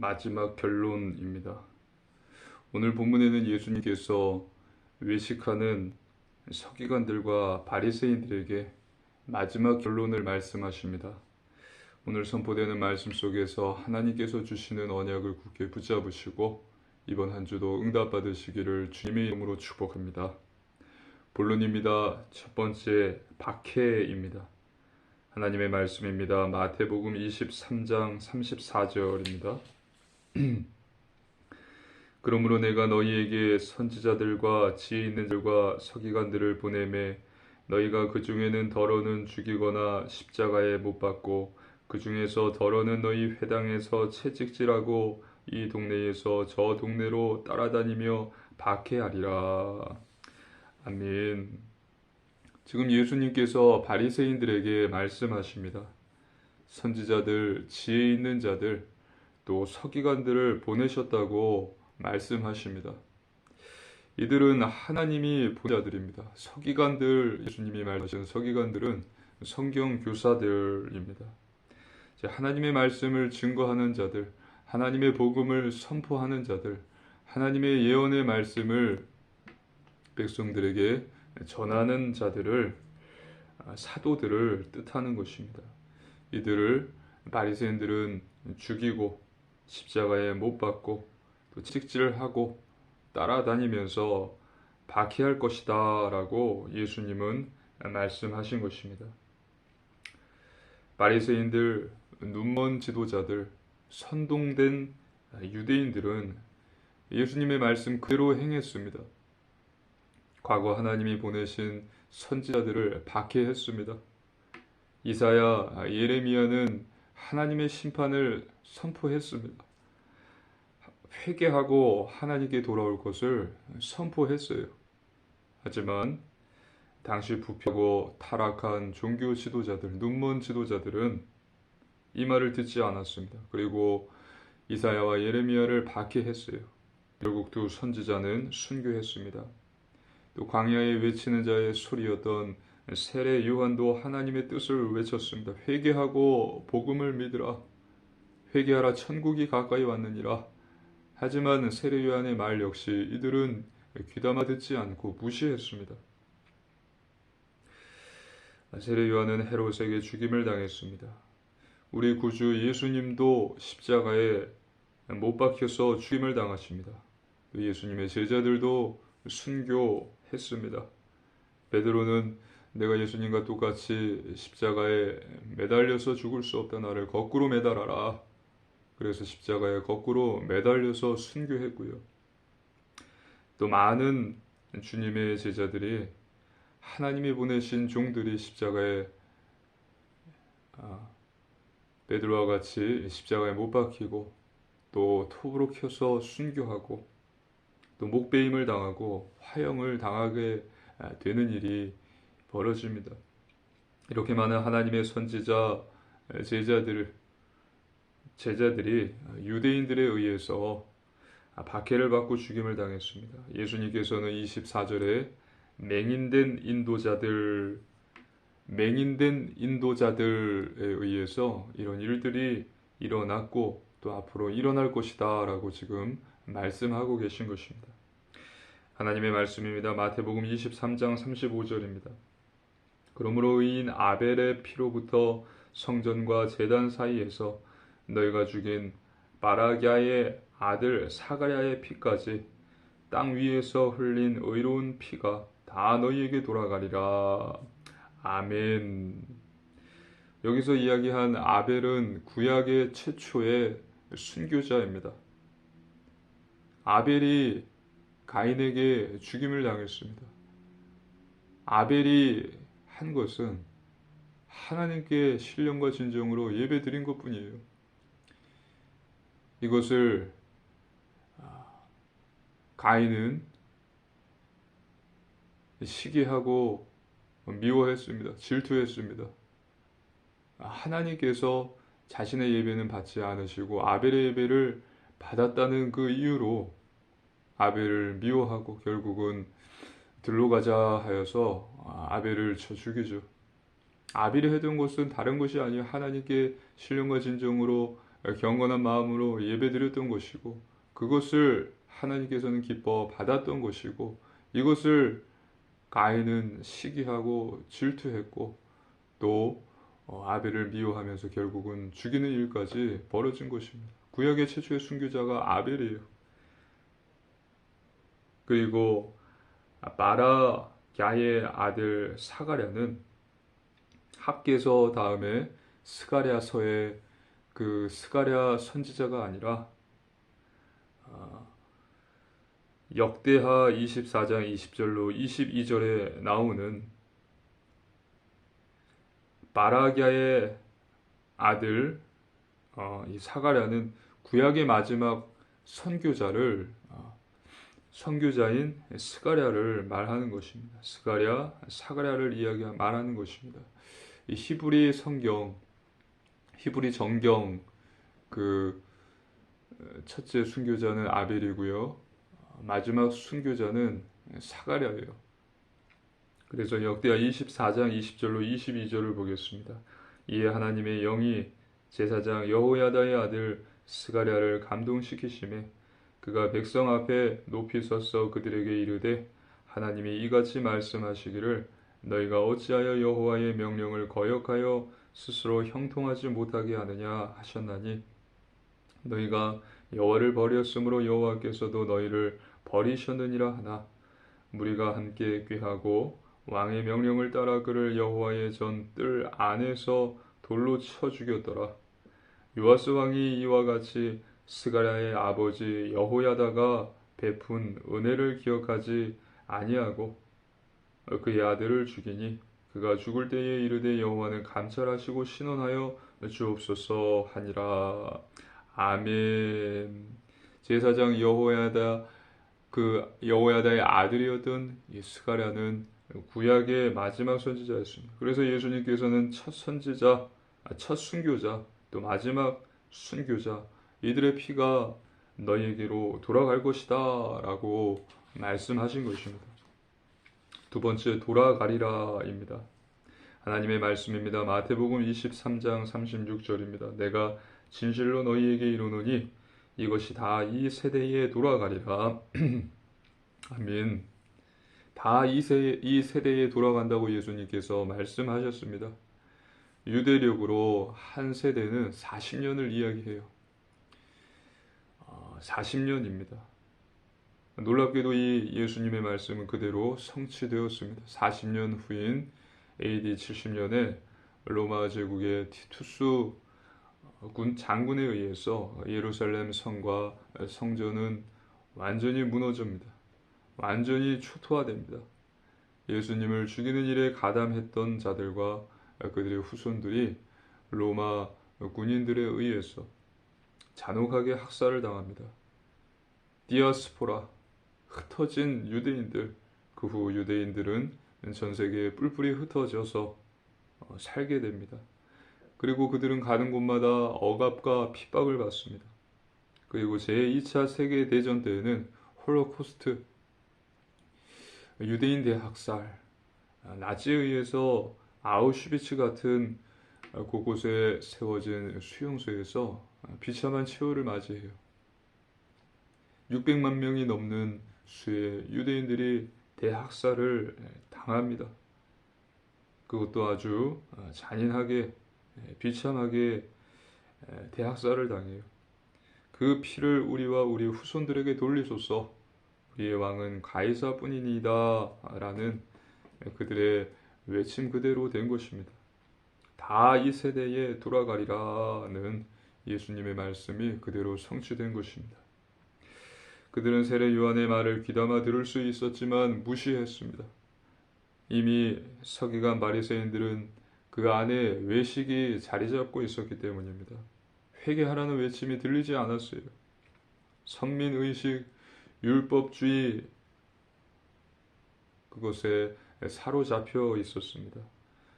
마지막 결론입니다. 오늘 본문에는 예수님께서 외식하는 서기관들과 바리새인들에게 마지막 결론을 말씀하십니다. 오늘 선포되는 말씀 속에서 하나님께서 주시는 언약을 굳게 붙잡으시고 이번 한 주도 응답받으시기를 주님의 이름으로 축복합니다. 본론입니다. 첫 번째 박해입니다. 하나님의 말씀입니다. 마태복음 23장 34절입니다. 그러므로 내가 너희에게 선지자들과 지혜 있는 자들과 서기관들을 보내매 너희가 그 중에는 더러는 죽이거나 십자가에 못 박고 그 중에서 더러는 너희 회당에서 채찍질하고 이 동네에서 저 동네로 따라다니며 박해하리라. 아멘. 지금 예수님께서 바리새인들에게 말씀하십니다. 선지자들, 지혜 있는 자들, 또 서기관들을 보내셨다고 말씀하십니다. 이들은 하나님이 보낸 자들입니다. 서기관들, 예수님이 말씀하신 서기관들은 성경 교사들입니다. 하나님의 말씀을 증거하는 자들, 하나님의 복음을 선포하는 자들, 하나님의 예언의 말씀을 백성들에게 전하는 자들을 사도들을 뜻하는 것입니다. 이들을 바리새인들은 죽이고 십자가에 못 박고 또 채찍질을 하고 따라다니면서 박해할 것이다 라고 예수님은 말씀하신 것입니다. 바리새인들, 눈먼 지도자들, 선동된 유대인들은 예수님의 말씀 그대로 행했습니다. 과거 하나님이 보내신 선지자들을 박해했습니다. 이사야, 예레미야는 하나님의 심판을 선포했습니다. 회개하고 하나님께 돌아올 것을 선포했어요. 하지만 당시 부패하고 타락한 종교 지도자들, 눈먼 지도자들은 이 말을 듣지 않았습니다. 그리고 이사야와 예레미야를 박해했어요. 결국 두 선지자는 순교했습니다. 또 광야에 외치는 자의 소리였던 세례 요한도 하나님의 뜻을 외쳤습니다. 회개하고 복음을 믿으라. 회개하라, 천국이 가까이 왔느니라. 하지만 세례 요한의 말 역시 이들은 귀담아 듣지 않고 무시했습니다. 세례 요한은 헤롯에게 죽임을 당했습니다. 우리 구주 예수님도 십자가에 못 박혀서 죽임을 당하십니다. 예수님의 제자들도 순교했습니다. 베드로는 내가 예수님과 똑같이 십자가에 매달려서 죽을 수 없다. 나를 거꾸로 매달아라. 그래서 십자가에 거꾸로 매달려서 순교했고요. 또 많은 주님의 제자들이 하나님이 보내신 종들이 십자가에 베드로와 같이 십자가에 못 박히고 또 톱으로 켜서 순교하고 또 목베임을 당하고 화형을 당하게 되는 일이 벌어집니다. 이렇게 많은 하나님의 선지자 제자들이 유대인들에 의해서 박해를 받고 죽임을 당했습니다. 예수님께서는 24절에 맹인된 인도자들에 의해서 이런 일들이 일어났고 또 앞으로 일어날 것이다 라고 지금 말씀하고 계신 것입니다. 하나님의 말씀입니다. 마태복음 23장 35절입니다. 그러므로 의인 아벨의 피로부터 성전과 제단 사이에서 너희가 죽인 바라꺄의 아들 사가랴의 피까지 땅 위에서 흘린 의로운 피가 다 너희에게 돌아가리라. 아멘. 여기서 이야기한 아벨은 구약의 최초의 순교자입니다. 아벨이 가인에게 죽임을 당했습니다. 아벨이 한 것은 하나님께 신령과 진정으로 예배드린 것뿐이에요. 이것을 가인은 시기하고 미워했습니다. 질투했습니다. 하나님께서 자신의 예배는 받지 않으시고 아벨의 예배를 받았다는 그 이유로 아벨을 미워하고 결국은 들로 가자 하여서 아벨을 쳐 죽이죠. 아벨이 해둔 것은 다른 것이 아니요 하나님께 신령과 진정으로 경건한 마음으로 예배드렸던 것이고 그것을 하나님께서는 기뻐 받았던 것이고 이것을 가인은 시기하고 질투했고 또 아벨을 미워하면서 결국은 죽이는 일까지 벌어진 것입니다. 구약의 최초의 순교자가 아벨이에요. 그리고 마라야의 아들 사가랴는 학개서 다음에 스가랴서의 그 스가랴 선지자가 아니라 역대하 24장 20절로 22절에 나오는 마라야의 아들 이 사가랴는 구약의 마지막 선교자인 스가랴를 말하는 것입니다. 사가랴를 말하는 것입니다. 이 히브리 정경 그 첫째 순교자는 아벨이고요. 마지막 순교자는 사가랴예요. 그래서 역대하 24장 20절로 22절을 보겠습니다. 이에 하나님의 영이 제사장 여호야다의 아들 스가랴를 감동시키시매 그가 백성 앞에 높이 서서 그들에게 이르되 하나님이 이같이 말씀하시기를 너희가 어찌하여 여호와의 명령을 거역하여 스스로 형통하지 못하게 하느냐 하셨나니 너희가 여호와를 버렸으므로 여호와께서도 너희를 버리셨느니라 하나 무리가 함께 꾀하고 왕의 명령을 따라 그를 여호와의 전 뜰 안에서 돌로 쳐 죽였더라. 요아스 왕이 이와 같이 스가랴의 아버지 여호야다가 베푼 은혜를 기억하지 아니하고 그의 아들을 죽이니 그가 죽을 때에 이르되 여호와는 감찰하시고 신원하여 주옵소서 하니라. 아멘. 제사장 여호야다의 아들이었던 이 스가랴는 구약의 마지막 선지자였습니다. 그래서 예수님께서는 첫 순교자, 또 마지막 순교자, 이들의 피가 너희에게로 돌아갈 것이다 라고 말씀하신 것입니다. 두 번째, 돌아가리라입니다. 하나님의 말씀입니다. 마태복음 23장 36절입니다. 내가 진실로 너희에게 이르노니 이것이 다 이 세대에 돌아가리라. 아멘. 다 이 세대에 돌아간다고 예수님께서 말씀하셨습니다. 유대력으로 한 세대는 40년을 이야기해요. 40년입니다. 놀랍게도 이 예수님의 말씀은 그대로 성취되었습니다. 40년 후인 AD 70년에 로마 제국의 티투스 군 장군에 의해서 예루살렘 성과 성전은 완전히 무너집니다. 완전히 초토화됩니다. 예수님을 죽이는 일에 가담했던 자들과 그들의 후손들이 로마 군인들에 의해서 잔혹하게 학살을 당합니다. 디아스포라, 흩어진 유대인들, 그 후 유대인들은 전 세계에 뿔뿔이 흩어져서 살게 됩니다. 그리고 그들은 가는 곳마다 억압과 핍박을 받습니다. 그리고 제2차 세계대전 때에는 홀로코스트, 유대인 대학살, 나치에 의해서 아우슈비츠 같은 곳곳에 세워진 수용소에서 비참한 최후를 맞이해요. 600만 명이 넘는 수의 유대인들이 대학살을 당합니다. 그것도 아주 잔인하게 비참하게 대학살을 당해요. 그 피를 우리와 우리 후손들에게 돌리소서. 우리의 왕은 가이사뿐이니이다 라는 그들의 외침 그대로 된 것입니다. 다 이 세대에 돌아가리라는 예수님의 말씀이 그대로 성취된 것입니다. 그들은 세례 요한의 말을 귀담아 들을 수 있었지만 무시했습니다. 이미 서기관 바리새인들은 그 안에 외식이 자리 잡고 있었기 때문입니다. 회개하라는 외침이 들리지 않았어요. 선민의식, 율법주의, 그것에 사로잡혀 있었습니다.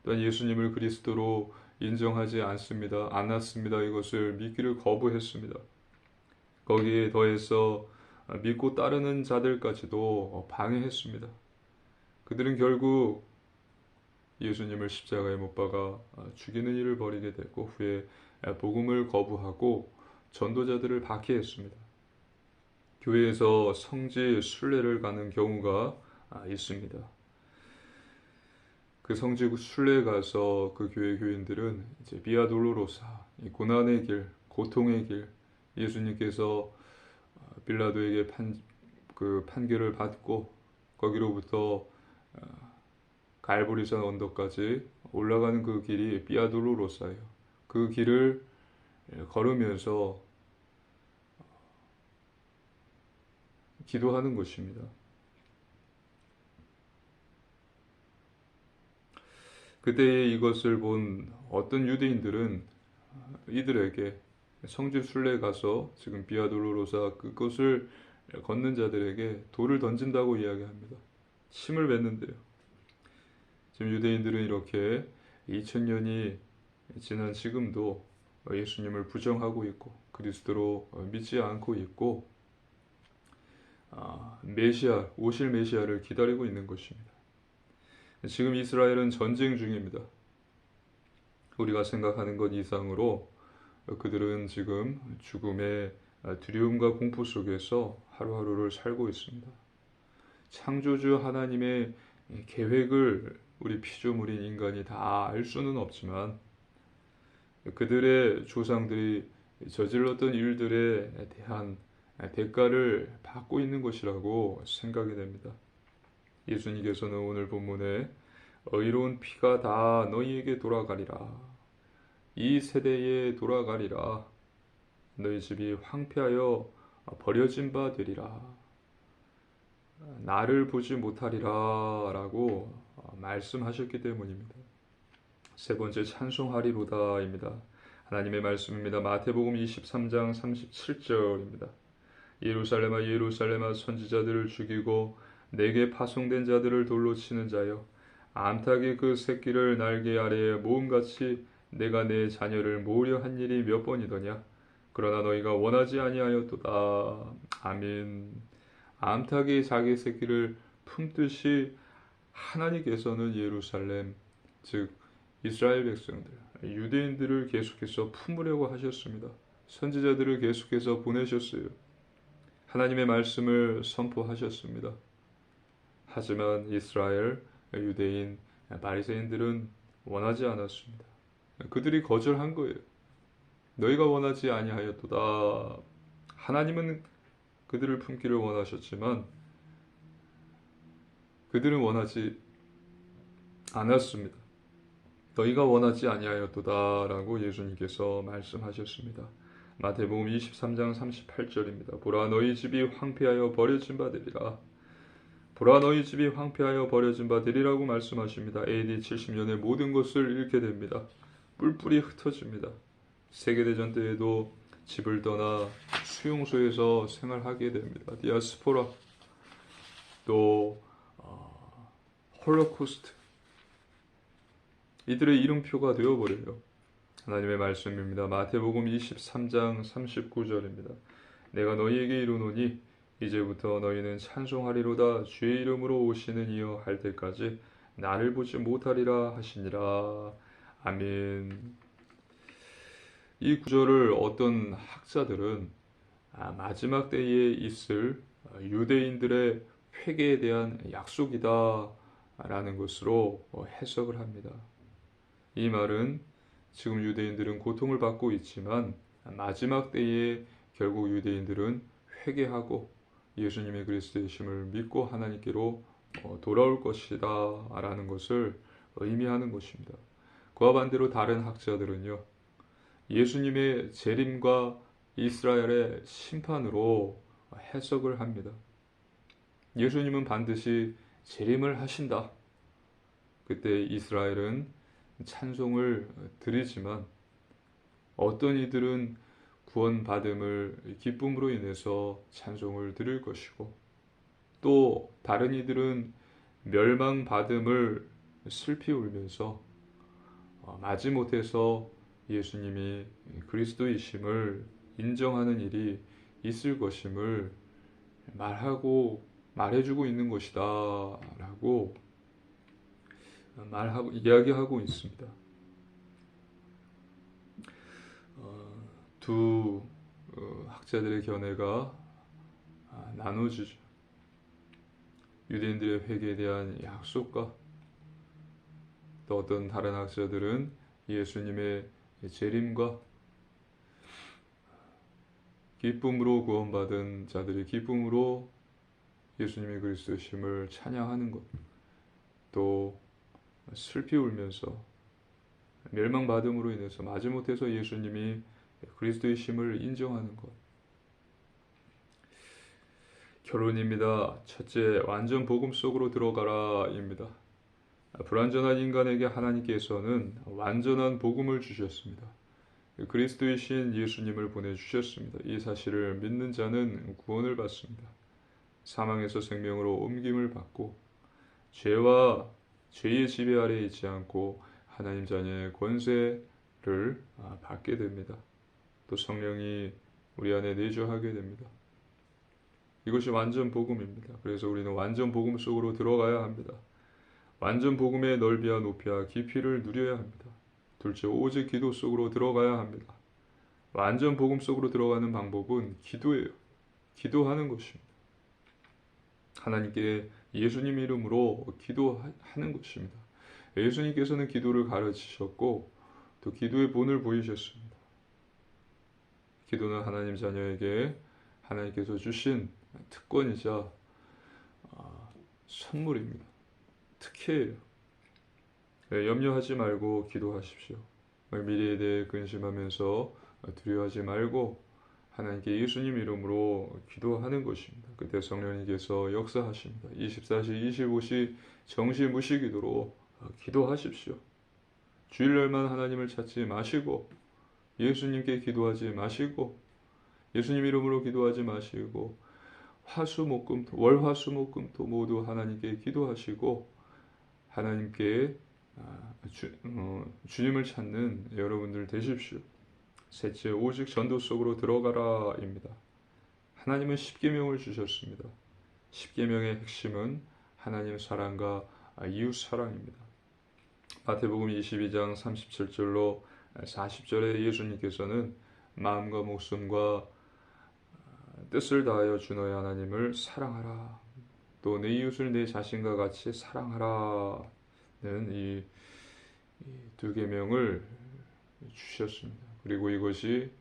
또한 예수님을 그리스도로 인정하지 않았습니다. 이것을 믿기를 거부했습니다. 거기에 더해서 믿고 따르는 자들까지도 방해했습니다. 그들은 결국 예수님을 십자가에 못 박아 죽이는 일을 벌이게 되고 후에 복음을 거부하고 전도자들을 박해했습니다. 교회에서 성지 순례를 가는 경우가 있습니다. 그 성지 순례에 가서 그 교회 교인들은 이제 비아 돌로로사, 이 고난의 길, 고통의 길, 예수님께서 빌라도에게 판결을 받고 거기로부터 갈보리산 언덕까지 올라가는 그 길이 비아 돌로로사예요. 그 길을 걸으면서 기도하는 것입니다. 그때에 이것을 본 어떤 유대인들은 이들에게 성지 순례에 가서 지금 비아 돌로로사 그곳을 걷는 자들에게 돌을 던진다고 이야기합니다. 침을 뱉는데요. 지금 유대인들은 이렇게 2000년이 지난 지금도 예수님을 부정하고 있고 그리스도로 믿지 않고 있고 메시아, 오실 메시아를 기다리고 있는 것입니다. 지금 이스라엘은 전쟁 중입니다. 우리가 생각하는 것 이상으로 그들은 지금 죽음의 두려움과 공포 속에서 하루하루를 살고 있습니다. 창조주 하나님의 계획을 우리 피조물인 인간이 다 알 수는 없지만 그들의 조상들이 저질렀던 일들에 대한 대가를 받고 있는 것이라고 생각이 됩니다. 예수님께서는 오늘 본문에 의로운 피가 다 너희에게 돌아가리라. 이 세대에 돌아가리라. 너희 집이 황폐하여 버려진 바 되리라. 나를 보지 못하리라 라고 말씀하셨기 때문입니다. 세 번째 찬송하리로다입니다. 하나님의 말씀입니다. 마태복음 23장 37절입니다. 예루살렘아 예루살렘아 선지자들을 죽이고 내게 파송된 자들을 돌로 치는 자여 암탉이 그 새끼를 날개 아래에 모음같이 내가 내 자녀를 모으려 한 일이 몇 번이더냐. 그러나 너희가 원하지 아니하였도다. 아멘. 암탉이 자기 새끼를 품듯이 하나님께서는 예루살렘 즉 이스라엘 백성들 유대인들을 계속해서 품으려고 하셨습니다. 선지자들을 계속해서 보내셨어요. 하나님의 말씀을 선포하셨습니다. 하지만 이스라엘 유대인 바리새인들은 원하지 않았습니다. 그들이 거절한 거예요. 너희가 원하지 아니하였도다. 하나님은 그들을 품기를 원하셨지만 그들은 원하지 않았습니다. 너희가 원하지 아니하였도다 라고 예수님께서 말씀하셨습니다. 마태복음 23장 38절입니다. 보라 너희 집이 황폐하여 버려진 바 되리라. 보라 너희 집이 황폐하여 버려진 바 되리라고 말씀하십니다. AD 70년에 모든 것을 잃게 됩니다. 뿔뿔이 흩어집니다. 세계대전 때에도 집을 떠나 수용소에서 생활하게 됩니다. 디아스포라 또 홀로코스트 이들의 이름표가 되어버려요. 하나님의 말씀입니다. 마태복음 23장 39절입니다. 내가 너희에게 이르노니 이제부터 너희는 찬송하리로다. 주의 이름으로 오시는 이여 할 때까지 나를 보지 못하리라 하시니라. 아멘. 이 구절을 어떤 학자들은 마지막 때에 있을 유대인들의 회개에 대한 약속이다 라는 것으로 해석을 합니다. 이 말은 지금 유대인들은 고통을 받고 있지만 마지막 때에 결국 유대인들은 회개하고 예수님의 그리스도의 심을 믿고 하나님께로 돌아올 것이다 라는 것을 의미하는 것입니다. 그와 반대로 다른 학자들은요, 예수님의 재림과 이스라엘의 심판으로 해석을 합니다. 예수님은 반드시 재림을 하신다. 그때 이스라엘은 찬송을 드리지만 어떤 이들은 구원받음을 기쁨으로 인해서 찬송을 드릴 것이고 또 다른 이들은 멸망받음을 슬피 울면서 마지못해서 예수님이 그리스도이심을 인정하는 일이 있을 것임을 말해주고 있는 것이다 라고 이야기하고 있습니다. 두 학자들의 견해가 나눠지죠. 유대인들의 회개에 대한 약속과 또 어떤 다른 학자들은 예수님의 재림과 기쁨으로 구원받은 자들이 기쁨으로 예수님의 그리스도심을 찬양하는 것, 또 슬피 울면서 멸망받음으로 인해서 마지못해서 예수님이 그리스도의심을 인정하는 것. 결론입니다. 첫째, 완전 복음 속으로 들어가라입니다. 불완전한 인간에게 하나님께서는 완전한 복음을 주셨습니다. 그리스도이신 예수님을 보내주셨습니다. 이 사실을 믿는 자는 구원을 받습니다. 사망에서 생명으로 옮김을 받고 죄와 죄의 지배 아래에 있지 않고 하나님 자녀의 권세를 받게 됩니다. 또 성령이 우리 안에 내주하게 됩니다. 이것이 완전 복음입니다. 그래서 우리는 완전 복음 속으로 들어가야 합니다. 완전 복음의 넓이와 높이와 깊이를 누려야 합니다. 둘째, 오직 기도 속으로 들어가야 합니다. 완전 복음 속으로 들어가는 방법은 기도예요. 기도하는 것입니다. 하나님께 예수님 이름으로 기도하는 것입니다. 예수님께서는 기도를 가르치셨고 또 기도의 본을 보이셨습니다. 기도는 하나님 자녀에게 하나님께서 주신 특권이자 선물입니다. 특혜예요. 염려하지 말고 기도하십시오. 미래에 대해 근심하면서 두려워하지 말고 하나님께 예수님 이름으로 기도하는 것입니다. 그때 성령님께서 역사하십니다. 24시, 25시 정시무시 기도로 기도하십시오. 주일날만 하나님을 찾지 마시고 예수님께 기도하지 마시고 예수님 이름으로 기도하지 마시고 월화수목금토 모두 하나님께 기도하시고 하나님께 주님을 찾는 여러분들 되십시오. 셋째, 오직 전도 속으로 들어가라입니다. 하나님은 십계명을 주셨습니다. 십계명의 핵심은 하나님의 사랑과 이웃 사랑입니다. 마태복음 22장 37절로 40절에 예수님께서는 마음과 목숨과 뜻을 다하여 주 너의 하나님을 사랑하라. 또 내 이웃을 내 자신과 같이 사랑하라는 이 두 계명을 주셨습니다. 그리고 이것이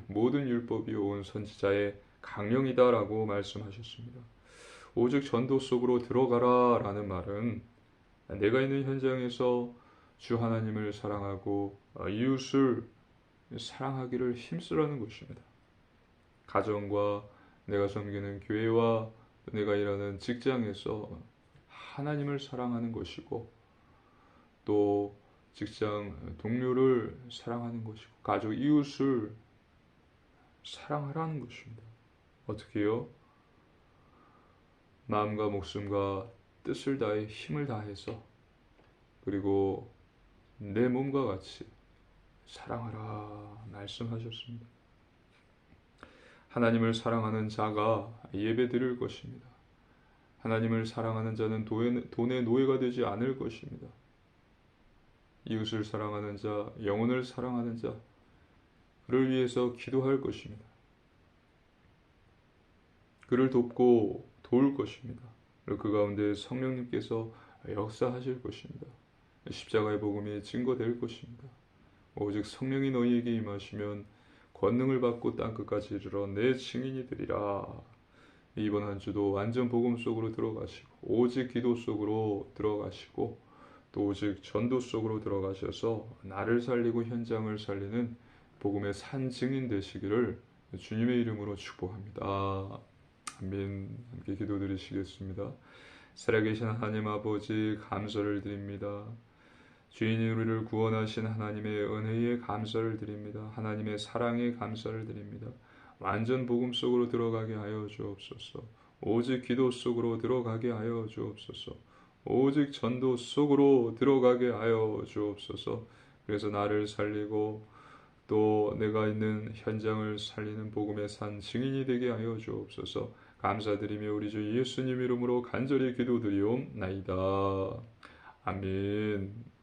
모든 율법이 온 선지자의 강령이다라고 말씀하셨습니다. 오직 전도 속으로 들어가라라는 말은 내가 있는 현장에서 주 하나님을 사랑하고 이웃을 사랑하기를 힘쓰라는 것입니다. 가정과 내가 섬기는 교회와 내가 일하는 직장에서 하나님을 사랑하는 것이고 또 직장 동료를 사랑하는 것이고 가족 이웃을 사랑하라는 것입니다. 어떻게요? 마음과 목숨과 뜻을 다해 힘을 다해서 그리고 내 몸과 같이 사랑하라 말씀하셨습니다. 하나님을 사랑하는 자가 예배 드릴 것입니다. 하나님을 사랑하는 자는 돈의 노예가 되지 않을 것입니다. 이웃을 사랑하는 자, 영혼을 사랑하는 자, 그를 위해서 기도할 것입니다. 그를 돕고 도울 것입니다. 그리고 그 가운데 성령님께서 역사하실 것입니다. 십자가의 복음이 증거될 것입니다. 오직 성령이 너희에게 임하시면 권능을 받고 땅끝까지 이르러 내 증인이 되리라. 이번 한 주도 완전 복음 속으로 들어가시고 오직 기도 속으로 들어가시고 또 오직 전도 속으로 들어가셔서 나를 살리고 현장을 살리는 복음의 산 증인 되시기를 주님의 이름으로 축복합니다. 아멘. 함께 기도드리시겠습니다. 살아계신 하나님 아버지 감사를 드립니다. 주인이 우리를 구원하신 하나님의 은혜에 감사를 드립니다. 하나님의 사랑에 감사를 드립니다. 완전 복음 속으로 들어가게 하여 주옵소서. 오직 기도 속으로 들어가게 하여 주옵소서. 오직 전도 속으로 들어가게 하여 주옵소서. 그래서 나를 살리고 또 내가 있는 현장을 살리는 복음의 산 증인이 되게 하여 주옵소서. 감사드리며 우리 주 예수님 이름으로 간절히 기도드리옵나이다. 아멘.